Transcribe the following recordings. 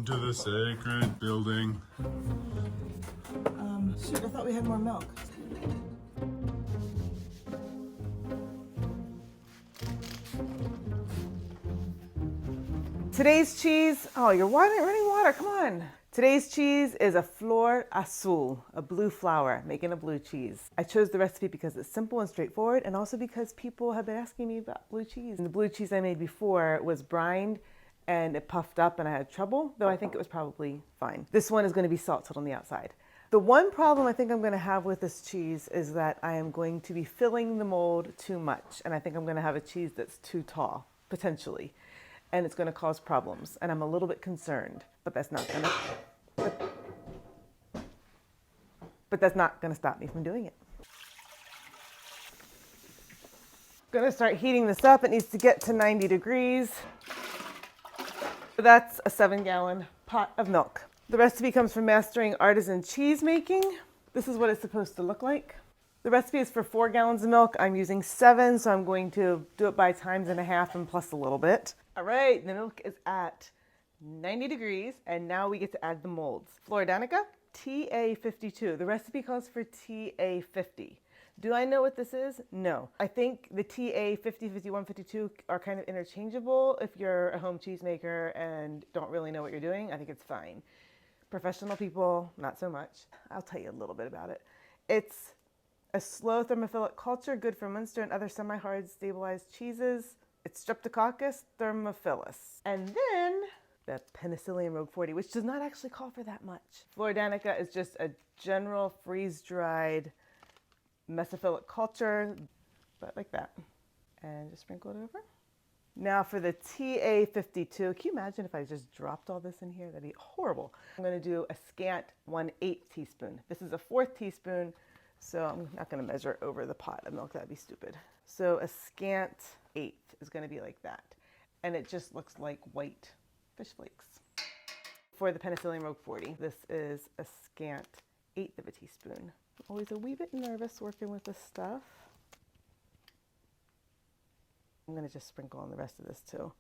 Welcome to the sacred building. Shoot, I thought we had more milk. Today's cheese, oh, you're running water, come on. Today's cheese is a Flor Azul, a blue flower, making a blue cheese. I chose the recipe because it's simple and straightforward, and also because people have been asking me about blue cheese. And the blue cheese I made before was brined, and it puffed up and I had trouble, though I think it was probably fine. This one is going to be salted on the outside. The one problem I think I'm going to have with this cheese is that I am going to be filling the mold too much, and I think I'm going to have a cheese that's too tall, potentially, and it's going to cause problems, and I'm a little bit concerned, but that's not going to stop me from doing it. I'm going to start heating this up. It needs to get to 90 degrees. That's a 7-gallon pot of milk. The recipe comes from Mastering Artisan Cheese Making. This is what it's supposed to look like. The recipe is for 4 gallons of milk. I'm using 7, so I'm going to do it by times and a half and plus a little bit. All right, the milk is at 90 degrees, and now we get to add the molds. Flor TA52. The recipe calls for TA50. Do I know what this is? No. I think the TA 50, 51, 52 are kind of interchangeable. If you're a home cheesemaker and don't really know what you're doing, I think it's fine. Professional people, not so much. I'll tell you a little bit about it. It's a slow thermophilic culture, good for Munster and other semi-hard stabilized cheeses. It's Streptococcus thermophilus. And then the Penicillium roqueforti, which does not actually call for that much. Flor is just a general freeze-dried mesophilic culture, but like that. And just sprinkle it over. Now for the TA52, can you imagine if I just dropped all this in here? That'd be horrible. I'm gonna do a scant 1/8 teaspoon. This is a 1/4 teaspoon, so I'm not gonna measure over the pot of milk, that'd be stupid. So a scant 1/8 is gonna be like that. And it just looks like white fish flakes. For the Penicillium roqueforti, this is a scant 1/8 of a teaspoon. I'm always a wee bit nervous working with this stuff. I'm going to just sprinkle on the rest of this too.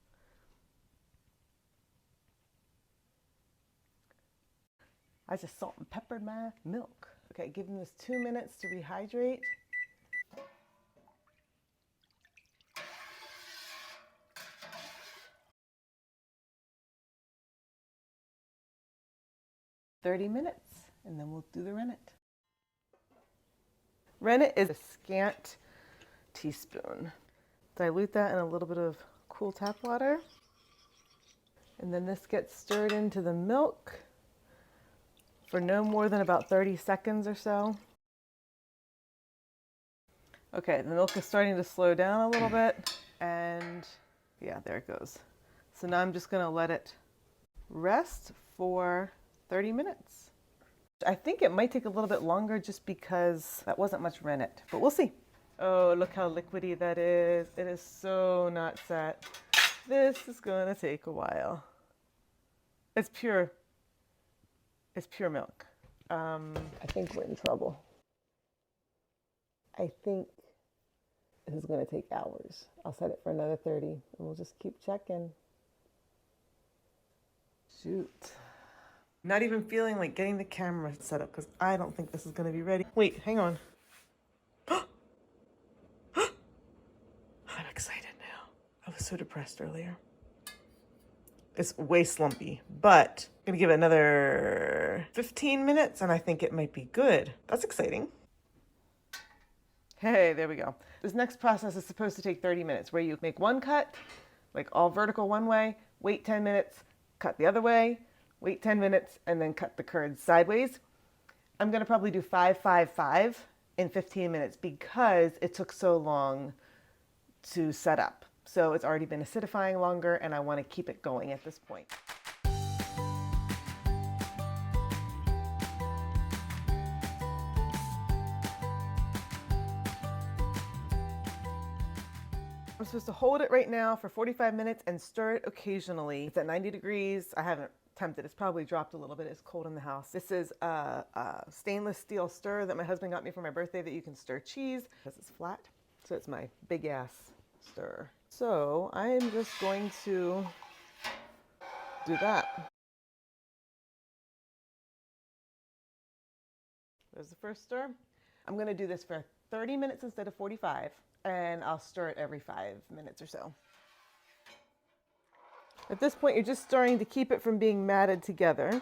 I just salt and peppered my milk. Okay, giving this 2 minutes to rehydrate. "30 minutes, and then we'll do the rennet. Rennet is a scant teaspoon. Dilute that in a little bit of cool tap water. And then this gets stirred into the milk for no more than about 30 seconds or so. Okay, the milk is starting to slow down a little bit, and yeah, there it goes. So now I'm just gonna let it rest for 30 minutes. I think it might take a little bit longer just because that wasn't much rennet, but we'll see. Oh, look how liquidy that is. It is so not set. This is gonna take a while. It's pure milk. I think we're in trouble. I think this is gonna take hours. I'll set it for another 30 and we'll just keep checking. Shoot. Not even feeling like getting the camera set up because I don't think this is gonna be ready. Wait, hang on. I'm excited now. I was so depressed earlier. It's way slumpy, but I'm gonna give it another 15 minutes and I think it might be good. That's exciting. Hey, there we go. This next process is supposed to take 30 minutes where you make one cut, like all vertical one way, wait 10 minutes, cut the other way, wait 10 minutes, and then cut the curds sideways. I'm gonna probably do 5, 5, 5 in 15 minutes because it took so long to set up. So it's already been acidifying longer and I want to keep it going at this point. I'm supposed to hold it right now for 45 minutes and stir it occasionally. It's at 90 degrees. I haven't tempted. It's probably dropped a little bit. It's cold in the house. This is a stainless steel stir that my husband got me for my birthday that you can stir cheese because it's flat. So it's my big ass stir. So I am just going to do that. There's the first stir. I'm gonna do this for 30 minutes instead of 45, and I'll stir it every 5 minutes or so. At this point, you're just stirring to keep it from being matted together.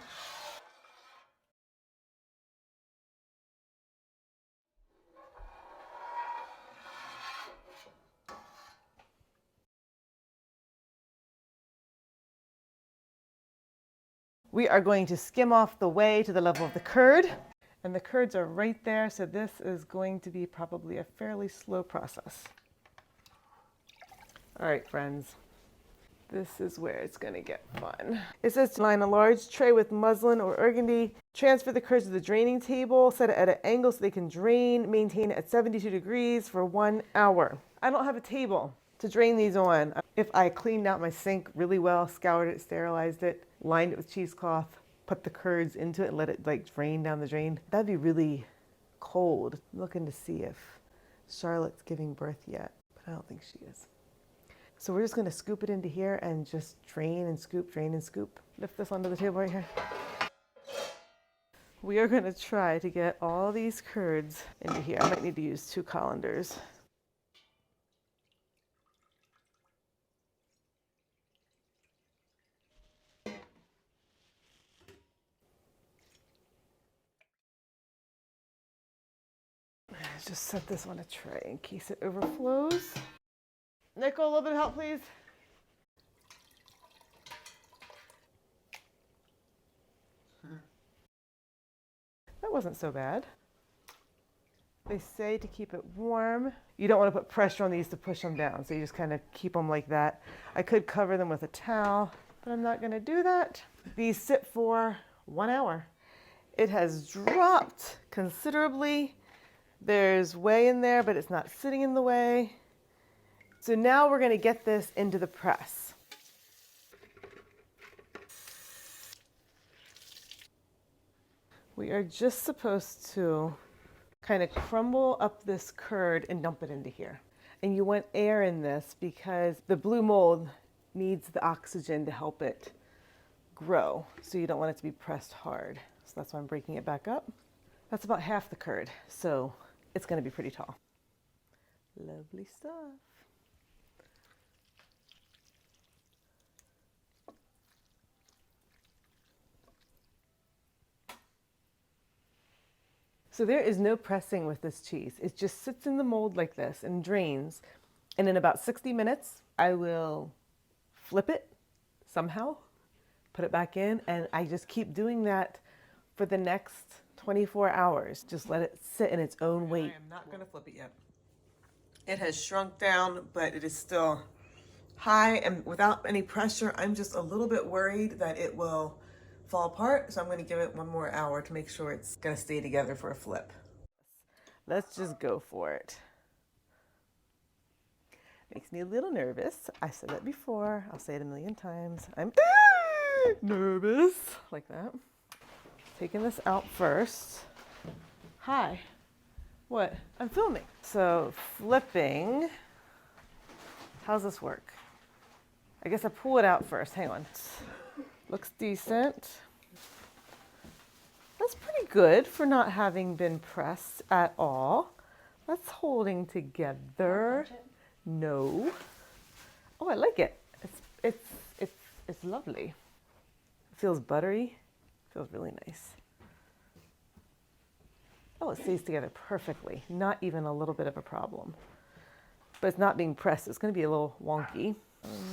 We are going to skim off the whey to the level of the curd, and the curds are right there, so this is going to be probably a fairly slow process. All right, friends. This is where it's going to get fun. It says to line a large tray with muslin or organdy. Transfer the curds to the draining table. Set it at an angle so they can drain. Maintain it at 72 degrees for 1 hour. I don't have a table to drain these on. If I cleaned out my sink really well, scoured it, sterilized it, lined it with cheesecloth, put the curds into it and let it like drain down the drain, that'd be really cold. I'm looking to see if Charlotte's giving birth yet, but I don't think she is. So we're just going to scoop it into here and just drain and scoop, drain and scoop. Lift this onto the table right here. We are going to try to get all these curds into here. I might need to use 2 colanders. Just set this on a tray in case it overflows. Nickel, a little bit of help, please. That wasn't so bad. They say to keep it warm. You don't want to put pressure on these to push them down, so you just kind of keep them like that. I could cover them with a towel, but I'm not going to do that. These sit for 1 hour. It has dropped considerably. There's whey in there, but it's not sitting in the whey. So now we're going to get this into the press. We are just supposed to kind of crumble up this curd and dump it into here. And you want air in this because the blue mold needs the oxygen to help it grow. So you don't want it to be pressed hard. So that's why I'm breaking it back up. That's about half the curd. So it's going to be pretty tall. Lovely stuff. So there is no pressing with this cheese. It just sits in the mold like this and drains. And in about 60 minutes, I will flip it somehow, put it back in, and I just keep doing that for the next 24 hours. Just let it sit in its own weight. I am not gonna flip it yet. It has shrunk down, but it is still high, and without any pressure, I'm just a little bit worried that it will fall apart. So I'm gonna give it 1 more hour to make sure it's gonna stay together for a flip. Let's just go for it. Makes me a little nervous. I said that before. I'll say it a million times. I'm nervous, like that. Taking this out first. Hi. What? I'm filming. So flipping. How's this work? I guess I pull it out first. Hang on. Looks decent. That's pretty good for not having been pressed at all. That's holding together. No. Oh, I like it. It's lovely. It feels buttery. Feels really nice. Oh, it stays together perfectly. Not even a little bit of a problem. But it's not being pressed. It's going to be a little wonky.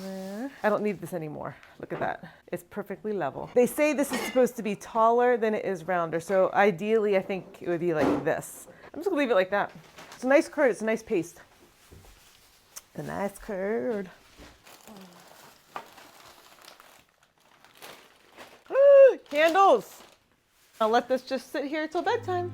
There. I don't need this anymore. Look at that. It's perfectly level. They say this is supposed to be taller than it is rounder. So ideally, I think it would be like this. I'm just going to leave it like that. It's a nice curd. It's a nice paste. A nice curd. Candles! I'll let this just sit here till bedtime.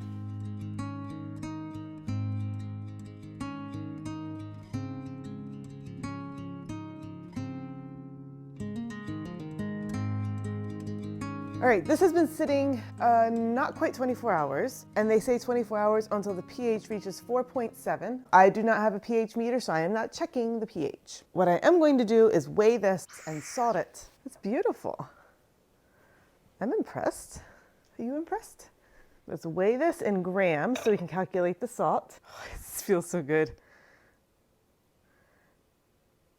All right, this has been sitting not quite 24 hours, and they say 24 hours until the pH reaches 4.7. I do not have a pH meter, so I am not checking the pH. What I am going to do is weigh this and salt it. It's beautiful. I'm impressed. Are you impressed? Let's weigh this in grams so we can calculate the salt. Oh, this feels so good.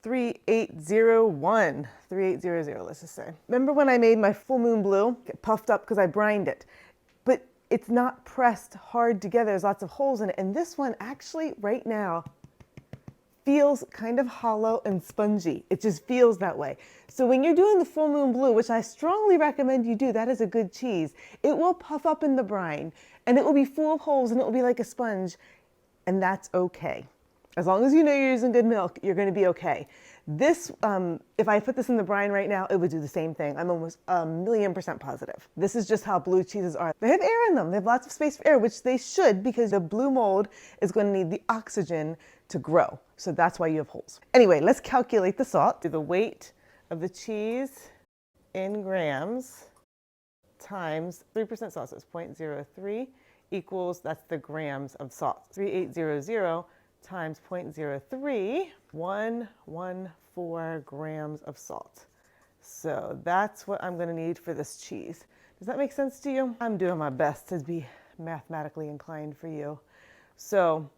3801, 3800, let's just say. Remember when I made my full moon blue? Get puffed up because I brined it. But it's not pressed hard together. There's lots of holes in it. And this one actually right now feels kind of hollow and spongy. It just feels that way. So when you're doing the full moon blue, which I strongly recommend you do, that is a good cheese. It will puff up in the brine and it will be full of holes and it will be like a sponge, and that's okay. As long as you know you're using good milk, you're going to be okay. This, if I put this in the brine right now, it would do the same thing. I'm almost 1,000,000% positive. This is just how blue cheeses are. They have air in them. They have lots of space for air, which they should, because the blue mold is going to need the oxygen to grow. So that's why you have holes. Anyway, let's calculate the salt. Do the weight of the cheese in grams times 3% salt. So it's 0.03 equals, that's the grams of salt. 3800 times 0.03, 114 grams of salt. So that's what I'm going to need for this cheese. Does that make sense to you? I'm doing my best to be mathematically inclined for you. So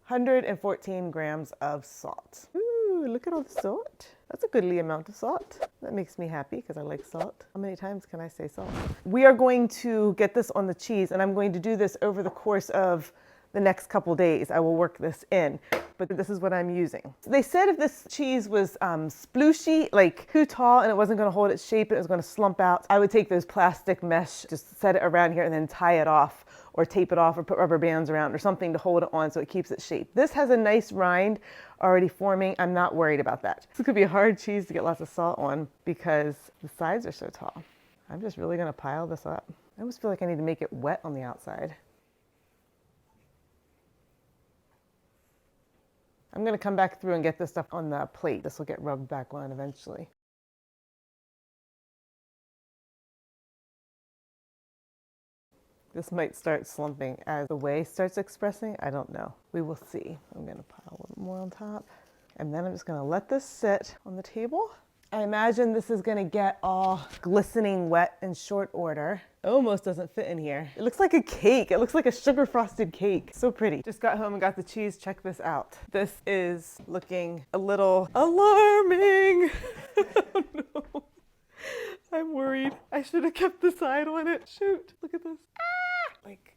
114 grams of salt. Ooh, look at all the salt. That's a goodly amount of salt. That makes me happy because I like salt. How many times can I say salt? We are going to get this on the cheese, and I'm going to do this over the course of the next couple days. I will work this in, but this is what I'm using. They said if this cheese was splooshy, like too tall and it wasn't going to hold its shape and it was going to slump out, I would take those plastic mesh, just set it around here and then tie it off or tape it off or put rubber bands around or something to hold it on so it keeps its shape. This has a nice rind already forming. I'm not worried about that. This could be a hard cheese to get lots of salt on because the sides are so tall. I'm just really going to pile this up. I almost feel like I need to make it wet on the outside. I'm going to come back through and get this stuff on the plate. This will get rubbed back on eventually. This might start slumping as the whey starts expressing. I don't know. We will see. I'm going to pile a little more on top. And then I'm just going to let this sit on the table. I imagine this is going to get all glistening wet in short order. It almost doesn't fit in here. It looks like a cake. It looks like a sugar frosted cake. So pretty. Just got home and got the cheese. Check this out. This is looking a little alarming. Oh no. I'm worried. I should have kept the side on it. Shoot. Look at this. Ah! Like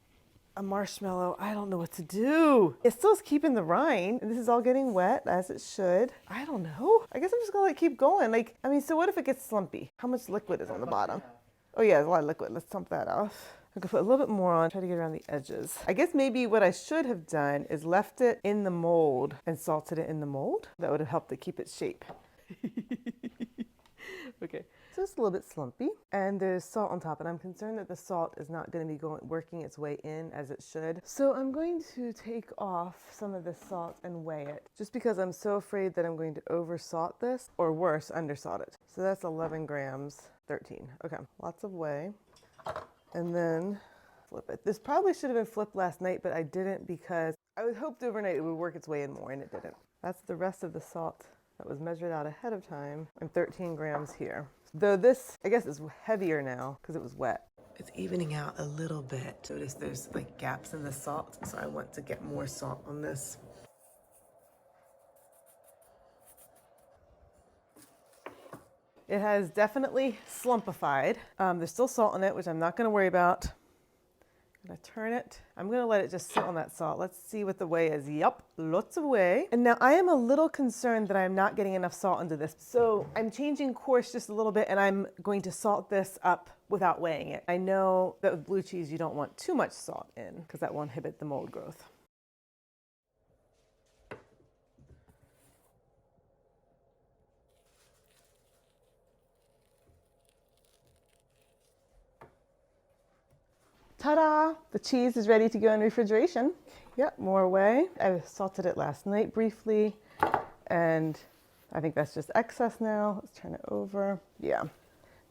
a marshmallow. I don't know what to do. It still's keeping the rind, and this is all getting wet as it should. I don't know. I guess I'm just gonna keep going. Like, I mean, so what if it gets slumpy? How much liquid is on the bottom? Oh yeah, there's a lot of liquid. Let's dump that off. I'm gonna put a little bit more on, try to get around the edges. I guess maybe what I should have done is left it in the mold and salted it in the mold. That would have helped it keep its shape. Okay. So it's a little bit slumpy, and there's salt on top, and I'm concerned that the salt is not going to be working its way in as it should. So I'm going to take off some of this salt and weigh it, just because I'm so afraid that I'm going to over salt this, or worse, under salt it. So that's 11 grams, 13. Okay, lots of whey, and then flip it. This probably should have been flipped last night, but I didn't because I would hoped overnight it would work its way in more, and it didn't. That's the rest of the salt that was measured out ahead of time, and 13 grams here. Though this, I guess, is heavier now because it was wet. It's evening out a little bit. Notice there's like gaps in the salt, so I want to get more salt on this. It has definitely slumpified. There's still salt in it, which I'm not going to worry about. I'm gonna turn it. I'm gonna let it just sit on that salt. Let's see what the whey is. Yup, lots of whey. And now I am a little concerned that I'm not getting enough salt into this. So I'm changing course just a little bit, and I'm going to salt this up without weighing it. I know that with blue cheese, you don't want too much salt in because that will inhibit the mold growth. Ta-da! The cheese is ready to go in refrigeration. Yep, more whey. I salted it last night briefly, and I think that's just excess now. Let's turn it over. Yeah,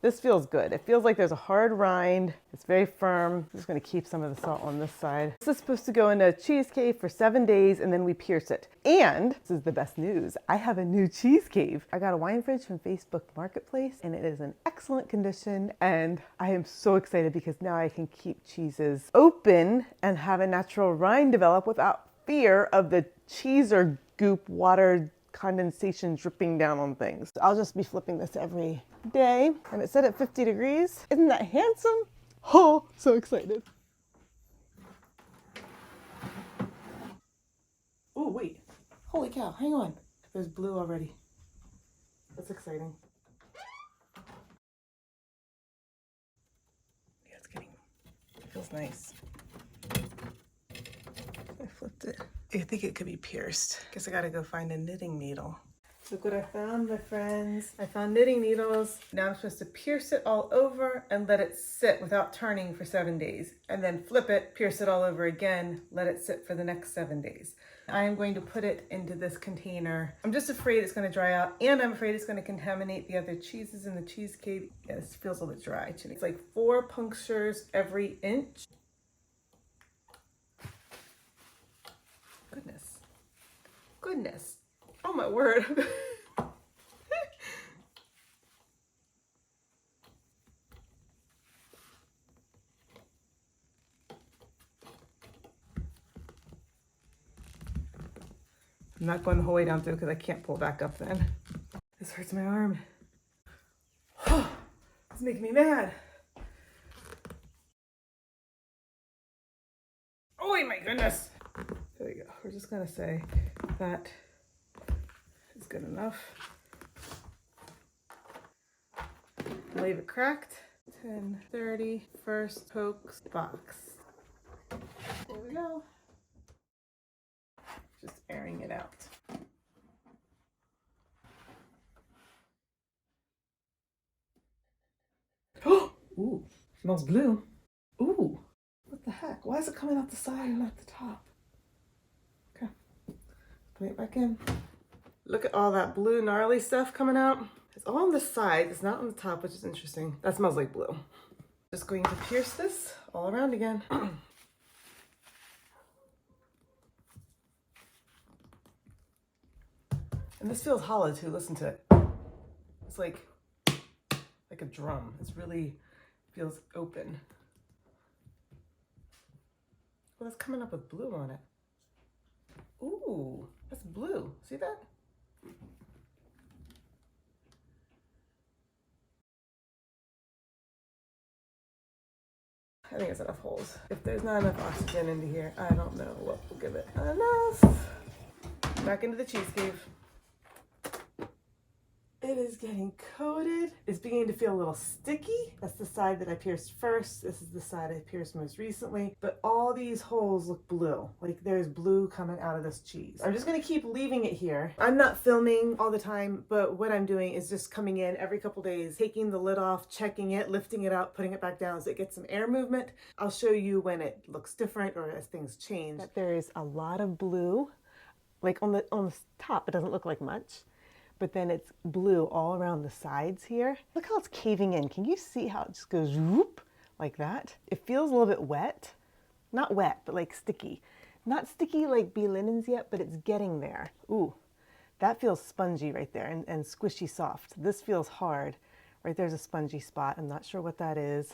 This feels good. It feels like there's a hard rind. It's very firm. I'm just gonna keep some of the salt on this side. This is supposed to go in a cheese cave for 7 days and then we pierce it. And this is the best news. I have a new cheese cave. I got a wine fridge from Facebook Marketplace and it is in excellent condition. And I am so excited because now I can keep cheeses open and have a natural rind develop without fear of the cheese or goop water condensation dripping down on things. I'll just be flipping this every day. And it's set at 50 degrees. Isn't that handsome? Oh, so excited. Oh, wait. Holy cow, hang on. There's blue already. That's exciting. Yeah, it feels nice. I flipped it. I think it could be pierced. Guess I gotta go find a knitting needle. Look what I found, my friends. I found knitting needles. Now I'm supposed to pierce it all over and let it sit without turning for 7 days. And then flip it, pierce it all over again, let it sit for the next 7 days. I am going to put it into this container. I'm just afraid it's gonna dry out and I'm afraid it's gonna contaminate the other cheeses in the cheese cave. Yeah, this feels a little bit dry to me. It's like 4 punctures every inch. Goodness. Goodness. Oh my word. I'm not going the whole way down through because I can't pull back up then. This hurts my arm. It's making me mad. Oh my goodness. There we go. We're just gonna say that is good enough. Leave it cracked. 10:30 first pokes box. There we go. Just airing it out. Ooh, smells blue. Ooh, what the heck? Why is it coming out the side and not the top? Okay, put it back in. Look at all that blue gnarly stuff coming out. It's all on the side, it's not on the top, which is interesting. That smells like blue. Just going to pierce this all around again. And this feels hollow too, listen to it. It's like a drum. It's really feels open. Well, it's coming up with blue on it. Ooh, that's blue. See that? I think it's enough holes. If there's not enough oxygen into here, I don't know what will give it enough. Back into the cheese cave. It is getting coated. It's beginning to feel a little sticky. That's the side that I pierced first. This is the side I pierced most recently. But all these holes look blue. Like there's blue coming out of this cheese. I'm just gonna keep leaving it here. I'm not filming all the time, but what I'm doing is just coming in every couple days, taking the lid off, checking it, lifting it up, putting it back down so it gets some air movement. I'll show you when it looks different or as things change. That there is a lot of blue. Like on the top, it doesn't look like much. But then it's blue all around the sides here. Look how it's caving in. Can you see how it just goes whoop like that? It feels a little bit wet. Not wet, but like sticky. Not sticky like bee linens yet, but it's getting there. Ooh, that feels spongy right there and squishy soft. This feels hard. Right there's a spongy spot. I'm not sure what that is.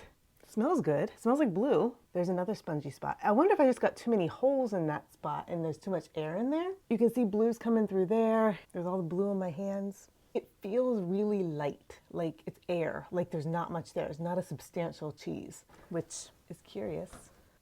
Smells good. It smells like blue. There's another spongy spot. I wonder if I just got too many holes in that spot and there's too much air in there. You can see blues coming through there. There's all the blue on my hands. It feels really light, like it's air, like there's not much there. It's not a substantial cheese, which is curious.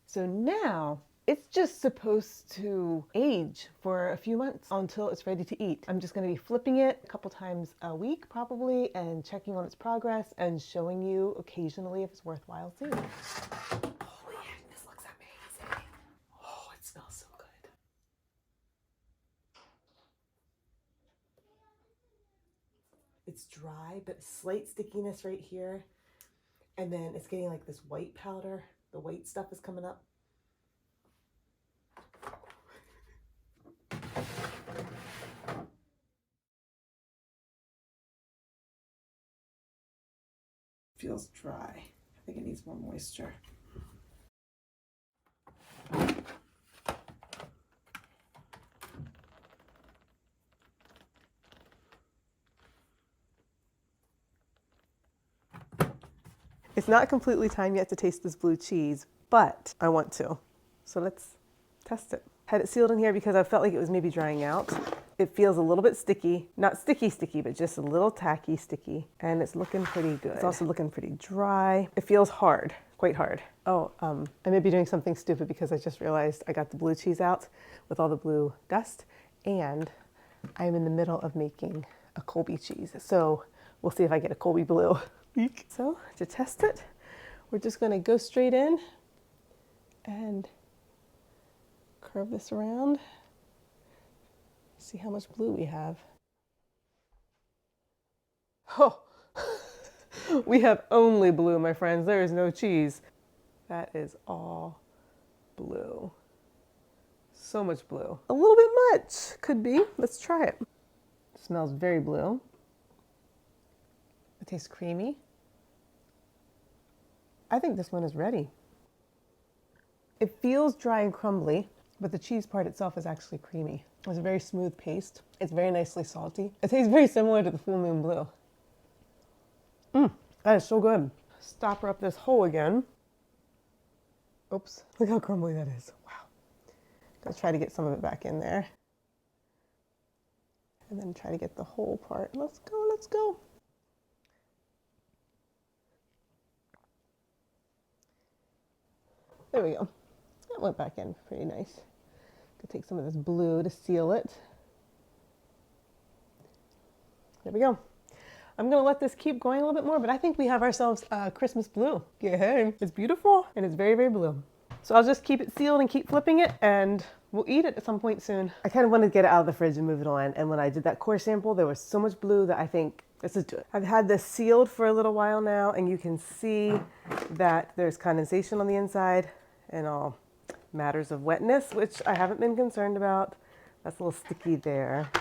So now it's just supposed to age for a few months until it's ready to eat. I'm just gonna be flipping it a couple times a week probably and checking on its progress and showing you occasionally if it's worthwhile seeing. Holy heck, this looks amazing. Oh, it smells so good. It's dry, but slight stickiness right here. And then it's getting like this white powder. The white stuff is coming up. Feels dry. I think it needs more moisture. It's not completely time yet to taste this blue cheese, but I want to. So let's test it. Had it sealed in here because I felt like it was maybe drying out. It feels a little bit sticky, not sticky, but just a little tacky sticky. And it's looking pretty good. It's also looking pretty dry. It feels hard, quite hard. Oh, I may be doing something stupid because I just realized I got the blue cheese out with all the blue dust, and I'm in the middle of making a Colby cheese. So we'll see if I get a Colby blue. So to test it, we're just gonna go straight in and curve this around. See how much blue we have. Oh, we have only blue, my friends. There is no cheese. That is all blue. So much blue. A little bit much, could be. Let's try it. It smells very blue. It tastes creamy. I think this one is ready. It feels dry and crumbly, but the cheese part itself is actually creamy. It's a very smooth paste. It's very nicely salty. It tastes very similar to the Full Moon Blue. That is so good. Stopper up this hole again. Oops, look how crumbly that is. Wow. Gonna try to get some of it back in there. And then try to get the whole part. Let's go, let's go. There we go. That went back in pretty nice. Could take some of this blue to seal it. There we go. I'm gonna let this keep going a little bit more, but I think we have ourselves Christmas blue. Yeah, it's beautiful and it's very, very blue. So I'll just keep it sealed and keep flipping it, and we'll eat it at some point soon. I kind of wanted to get it out of the fridge and move it on, and when I did that core sample, there was so much blue that I think this is good. I've had this sealed for a little while now, and you can see that there's condensation on the inside and all matters of wetness, which I haven't been concerned about. That's a little sticky there.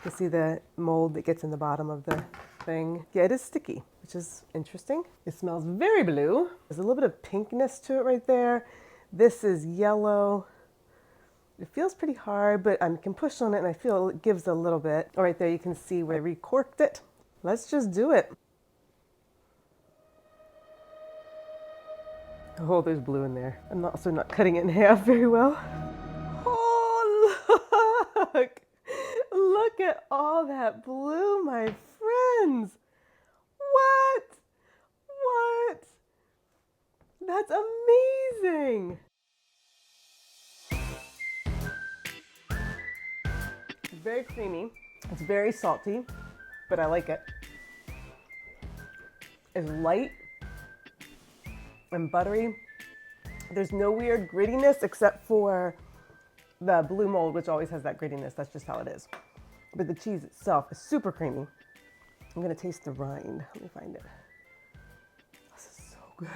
You see the mold that gets in the bottom of the thing. Yeah, it is sticky, which is interesting. It smells very blue. There's a little bit of pinkness to it right there. This is yellow. It feels pretty hard, but I can push on it and I feel it gives a little bit. Oh, right there you can see where I recorked it. Let's just do it. Oh, there's blue in there. I'm also not cutting it in half very well. Oh, look! Look at all that blue, my friends. What? What? That's amazing. It's very creamy. It's very salty, but I like it. It's light and buttery. There's no weird grittiness except for the blue mold, which always has that grittiness. That's just how it is. But the cheese itself is super creamy. I'm gonna taste the rind. Let me find it. This is so good.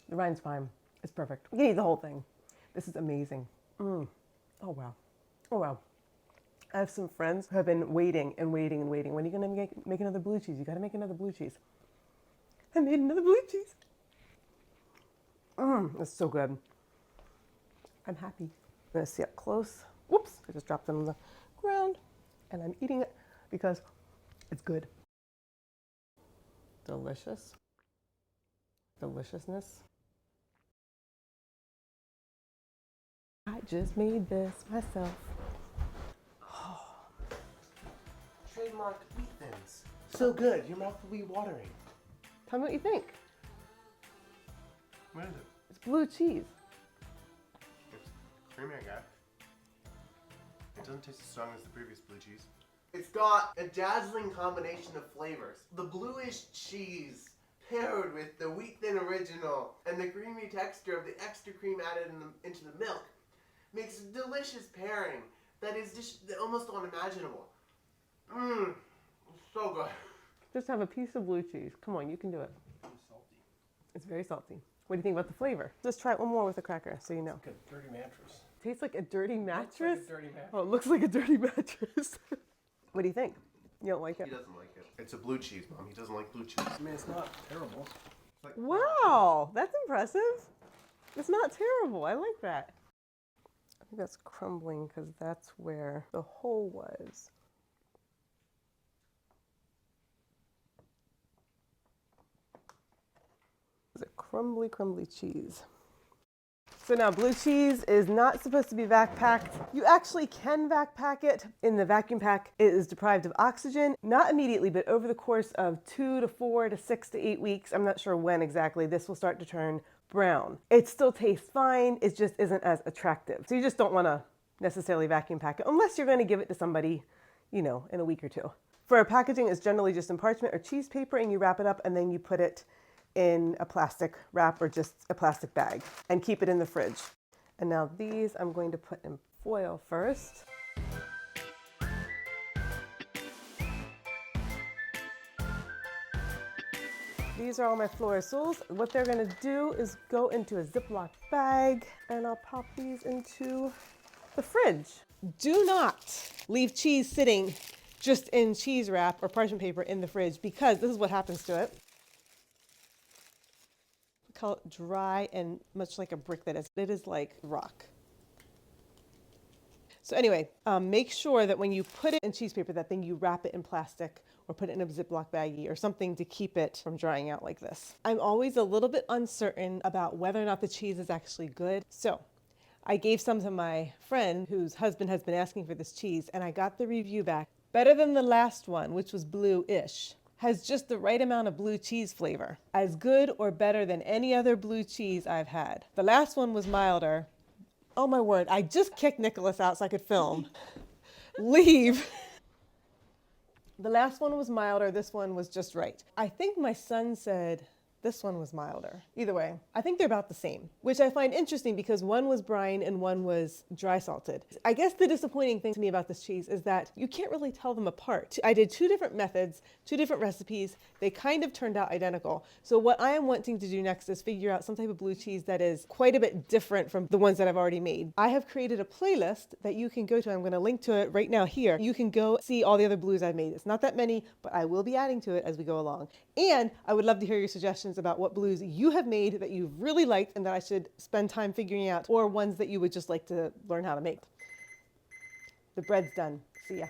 The rind's fine. It's perfect. You can eat the whole thing. This is amazing. Oh wow. Oh wow. I have some friends who have been waiting and waiting and waiting. When are you gonna make another blue cheese? You gotta make another blue cheese. I made another blue cheese. It's so good. I'm happy. I'm gonna see up close. Whoops, I just dropped it on the ground. And I'm eating it because it's good. Delicious. Deliciousness. I just made this myself. Oh. Trademark wheat thins. So good, your mouth will be watering. Tell me what you think. What is it? It's blue cheese. It's creamy, I guess. It doesn't taste as strong as the previous blue cheese. It's got a dazzling combination of flavors. The bluish cheese paired with the wheat thin original and the creamy texture of the extra cream added into the milk makes a delicious pairing that is just almost unimaginable. So good. Just have a piece of blue cheese. Come on, you can do it. It's salty. It's very salty. What do you think about the flavor? Just try it one more with a cracker so you know. It's like a dirty mattress. Tastes like a dirty mattress? Looks like a dirty mattress. Oh, it looks like a dirty mattress. What do you think? You don't like it? He doesn't like it. It's a blue cheese, Mom. He doesn't like blue cheese. I mean, it's not terrible. It's like, Wow, that's impressive. It's not terrible. I like that. I think that's crumbling because that's where the hole was. It's a crumbly, crumbly cheese. So now blue cheese is not supposed to be vac packed. You actually can vac pack it. In the vacuum pack, it is deprived of oxygen, not immediately, but over the course of 2 to 4 to 6 to 8 weeks, I'm not sure when exactly, this will start to turn brown. It still tastes fine, it just isn't as attractive. So you just don't want to necessarily vacuum pack it unless you're going to give it to somebody, you know, in a week or two. For packaging, it's generally just in parchment or cheese paper, and you wrap it up and then you put it in a plastic wrap or just a plastic bag and keep it in the fridge. And now these I'm going to put in foil first. These are all my Flor Azuls. What they're gonna do is go into a Ziploc bag, and I'll pop these into the fridge. Do not leave cheese sitting just in cheese wrap or parchment paper in the fridge, because this is what happens to it. Call it dry and much like a brick that is. It is like rock. So anyway, make sure that when you put it in cheese paper, that thing you wrap it in plastic or put it in a Ziploc baggie or something to keep it from drying out like this. I'm always a little bit uncertain about whether or not the cheese is actually good. So I gave some to my friend whose husband has been asking for this cheese, and I got the review back. Better than the last one, which was blue-ish. Has just the right amount of blue cheese flavor. As good or better than any other blue cheese I've had. The last one was milder. Oh my word, I just kicked Nicholas out so I could film. Leave. The last one was milder, this one was just right. I think my son said this one was milder. Either way, I think they're about the same, which I find interesting because one was brine and one was dry salted. I guess the disappointing thing to me about this cheese is that you can't really tell them apart. I did 2 different methods, 2 different recipes. They kind of turned out identical. So what I am wanting to do next is figure out some type of blue cheese that is quite a bit different from the ones that I've already made. I have created a playlist that you can go to. I'm going to link to it right now here. You can go see all the other blues I've made. It's not that many, but I will be adding to it as we go along. And I would love to hear your suggestions about what blues you have made that you've really liked and that I should spend time figuring out, or ones that you would just like to learn how to make. The bread's done. See ya.